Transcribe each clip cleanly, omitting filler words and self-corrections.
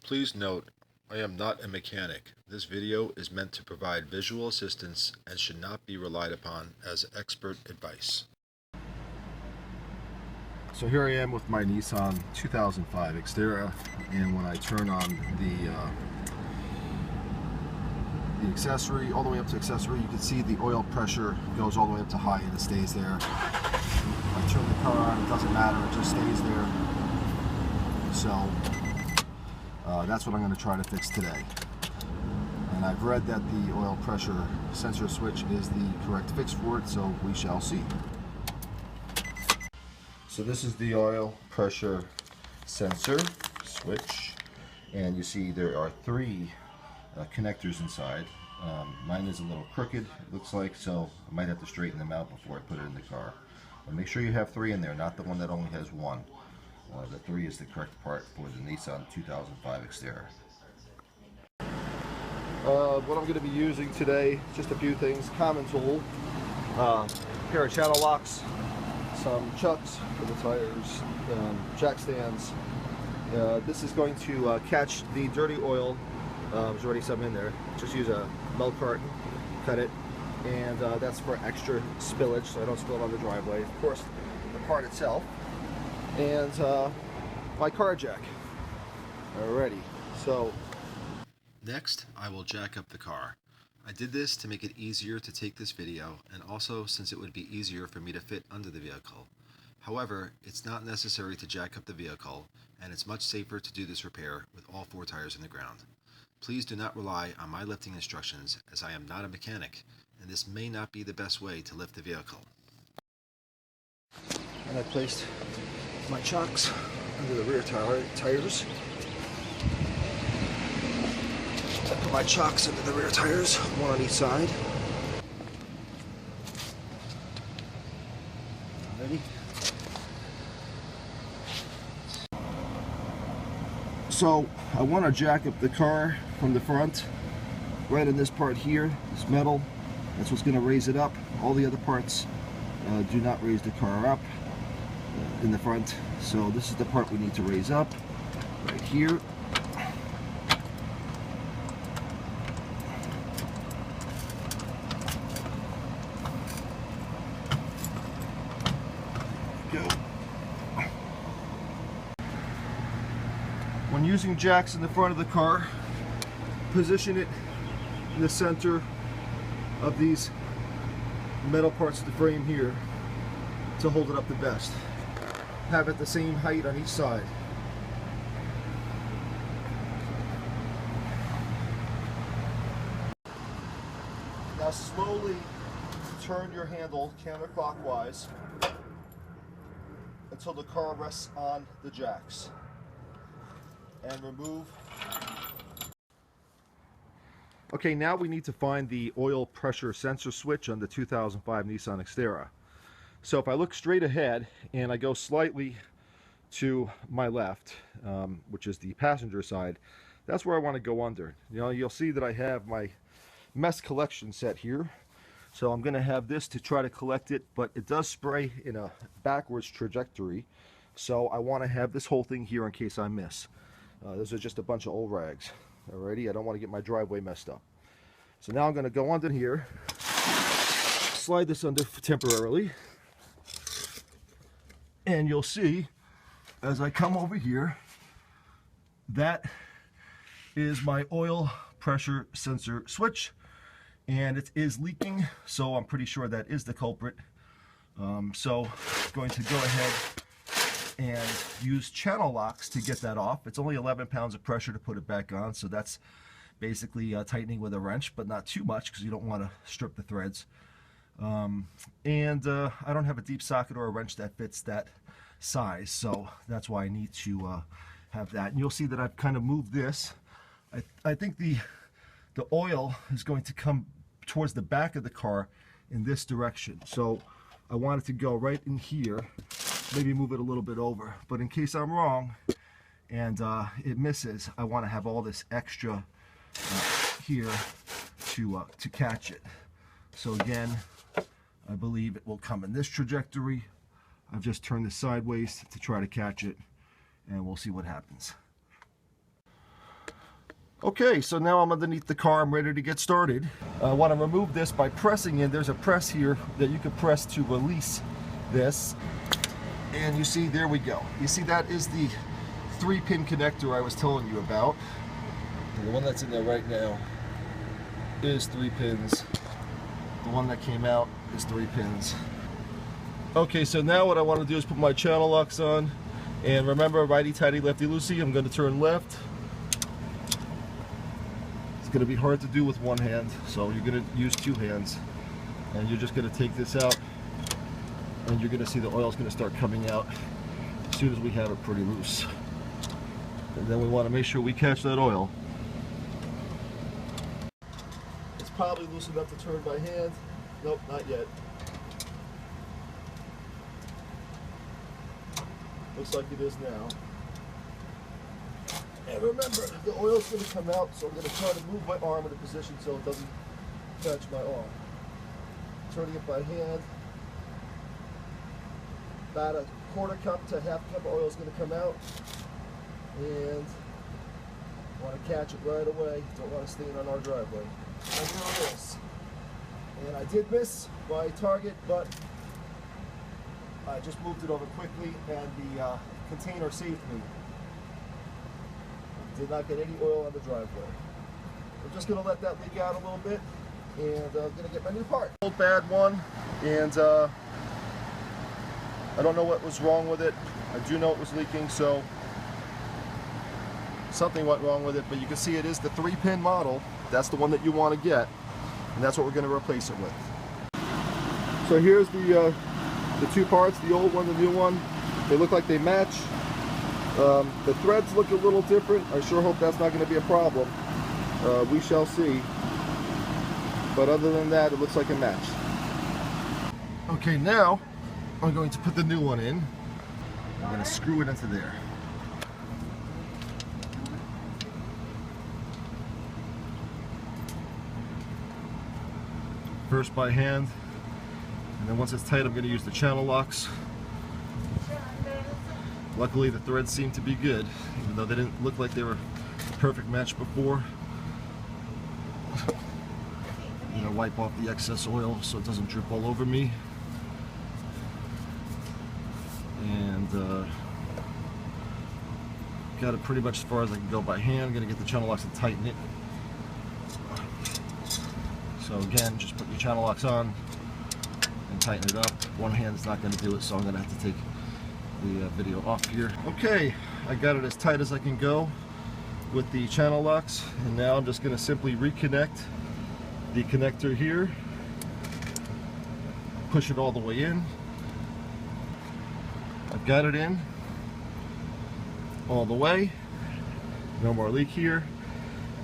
Please note, I am not a mechanic. This video is meant to provide visual assistance and should not be relied upon as expert advice. So here I am with my Nissan 2005 Xterra, and when I turn on the accessory, all the way up to accessory, you can see the oil pressure goes all the way up to high and it stays there. If I turn the car on, it doesn't matter, it just stays there. So that's what I'm going to try to fix today. And I've read that the oil pressure sensor switch is the correct fix for it, so we shall see. So this is the oil pressure sensor switch, and you see there are three connectors inside. Mine is a little crooked, it looks like, so I might have to straighten them out before I put it in the car. But make sure you have three in there, not the one that only has one. The three is the correct part for the Nissan 2005 Xterra. What I'm going to be using today, just a few things. Common tool, pair of channel locks, some chucks for the tires, jack stands. This is going to catch the dirty oil. There's already some in there. Just use a milk carton, cut it, and that's for extra spillage, so I don't spill it on the driveway. Of course, the part itself, and my car jack. Alrighty, so next I will jack up the car. I did this to make it easier to take this video, and also since it would be easier for me to fit under the vehicle. However, it's not necessary to jack up the vehicle, and it's much safer to do this repair with all four tires in the ground. Please do not rely on my lifting instructions, as I am not a mechanic, and this may not be the best way to lift the vehicle. And I placed my chocks under the rear tires. I put my chocks into the rear tires, one on each side. Ready? So I want to jack up the car from the front, right in this part here, this metal. That's what's going to raise it up. All the other parts do not raise the car up in the front. So this is the part we need to raise up, right here. Go. When using jacks in the front of the car, position it in the center of these metal parts of the frame here to hold it up the best. Have it the same height on each side. Now slowly turn your handle counterclockwise until the car rests on the jacks. And remove. Okay, now we need to find the oil pressure sensor switch on the 2005 Nissan Xterra. So if I look straight ahead and I go slightly to my left, which is the passenger side, that's where I want to go under. You know, you'll see that I have my mess collection set here. So I'm going to have this to try to collect it, but it does spray in a backwards trajectory. So I want to have this whole thing here in case I miss. Those are just a bunch of old rags. Alrighty, I don't want to get my driveway messed up. So now I'm going to go under here, slide this under temporarily, and you'll see as I come over here, that is my oil pressure sensor switch, and it is leaking, so I'm pretty sure that is the culprit. So I'm going to go ahead and use channel locks to get that off. It's only 11 pounds of pressure to put it back on, so that's basically tightening with a wrench, but not too much because you don't want to strip the threads. I don't have a deep socket or a wrench that fits that size, so that's why I need to have that. And you'll see that I've kind of moved this. I think the oil is going to come towards the back of the car in this direction, so I want it to go right in here. Maybe move it a little bit over, but in case I'm wrong and it misses, I want to have all this extra here to catch it. So again, I believe it will come in this trajectory. I've just turned this sideways to try to catch it, and we'll see what happens. Okay, so now I'm underneath the car. I'm ready to get started. I want to remove this by pressing in. There's a press here that you can press to release this. And you see, there we go. You see, that is the 3-pin connector I was telling you about. And the one that's in there right now is 3 pins. The one that came out is 3 pins. Okay, so now what I want to do is put my channel locks on. And remember, righty-tighty, lefty-loosey. I'm going to turn left. It's going to be hard to do with one hand, so you're going to use 2 hands. And you're just going to take this out, and you're going to see the oil's going to start coming out as soon as we have it pretty loose. And then we want to make sure we catch that oil. It's probably loose enough to turn by hand. Nope, not yet. Looks like it is now. And remember, the oil's going to come out, so I'm going to try to move my arm in a position so it doesn't touch my arm. Turning it by hand. About a 1/4 cup to 1/2 cup of oil is going to come out. And want to catch it right away. Don't want to stain on our driveway. And here it is. And I did miss my target, but I just moved it over quickly, and the container saved me. Did not get any oil on the driveway. I'm just going to let that leak out a little bit, and I'm going to get my new part. Old bad one, and I don't know what was wrong with it. I do know it was leaking, so something went wrong with it, but you can see it is the 3-pin model. That's the one that you want to get, and that's what we're going to replace it with. So here's the 2 parts, the old one, the new one. They look like they match. The threads look a little different. I sure hope that's not going to be a problem. We shall see. But other than that, it looks like a match. Okay, now I'm going to put the new one in. I'm going to screw it into there. First by hand, and then once it's tight, I'm going to use the channel locks. Luckily, the threads seem to be good, even though they didn't look like they were a perfect match before. I'm going to wipe off the excess oil so it doesn't drip all over me. And got it pretty much as far as I can go by hand. I'm going to get the channel locks and tighten it. So again, just put your channel locks on and tighten it up. One hand is not going to do it, so I'm going to have to take the video off here. Okay, I got it as tight as I can go with the channel locks, and now I'm just going to simply reconnect the connector here, push it all the way in. I've got it in all the way, no more leak here.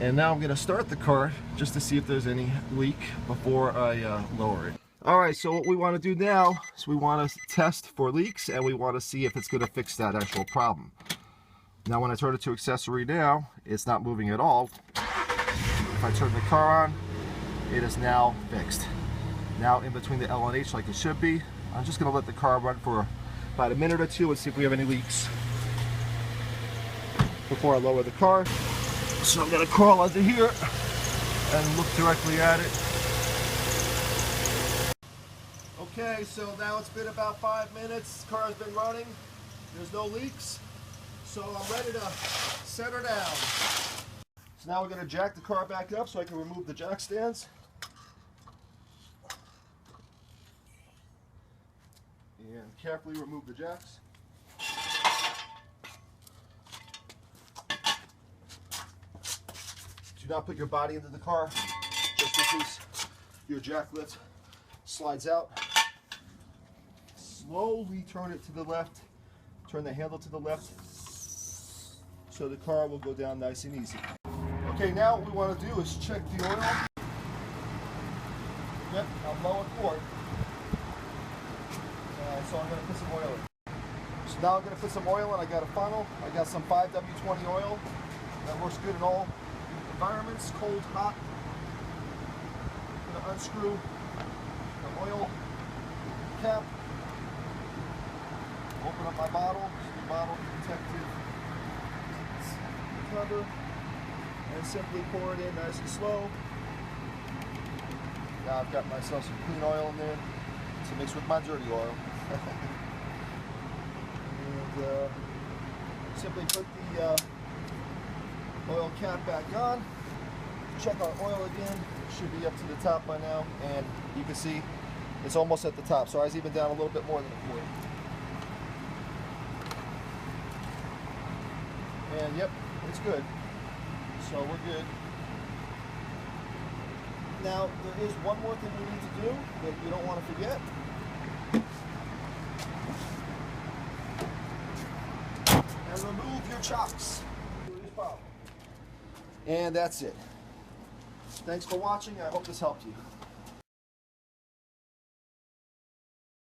And now I'm going to start the car just to see if there's any leak before I lower it. Alright, so what we want to do now is we want to test for leaks, and we want to see if it's going to fix that actual problem. Now when I turn it to accessory now, it's not moving at all. If I turn the car on, it is now fixed. Now in between the L and H like it should be. I'm just going to let the car run for about a minute or two and see if we have any leaks before I lower the car. So I'm going to crawl under here and look directly at it. Okay, so now it's been about 5 minutes. The car's been running. There's no leaks. So I'm ready to set her down. So now we're going to jack the car back up so I can remove the jack stands. And carefully remove the jacks. Do not put your body into the car, just in case your jack lift slides out. Slowly turn it to the left, turn the handle to the left, so the car will go down nice and easy. Okay, now what we want to do is check the oil. Yep, I'm low at quart. So I'm going to put some oil in. So now I'm going to put some oil in. I got a funnel. I got some 5W20 oil. That works good in all environments, cold, hot. I'm going to unscrew the oil cap. Open up my bottle. The bottle is protected cover. and simply pour it in nice and slow. Now I've got myself some clean oil in there to mix with my dirty oil. And simply put the oil cap back on. Check our oil again. Should be up to the top by now, and you can see it's almost at the top, so I was even down a little bit more than a quart. And yep, it's good. So we're good. Now, there is one more thing we need to do that you don't want to forget. And remove your chocks. And that's it. Thanks for watching. I hope this helped you.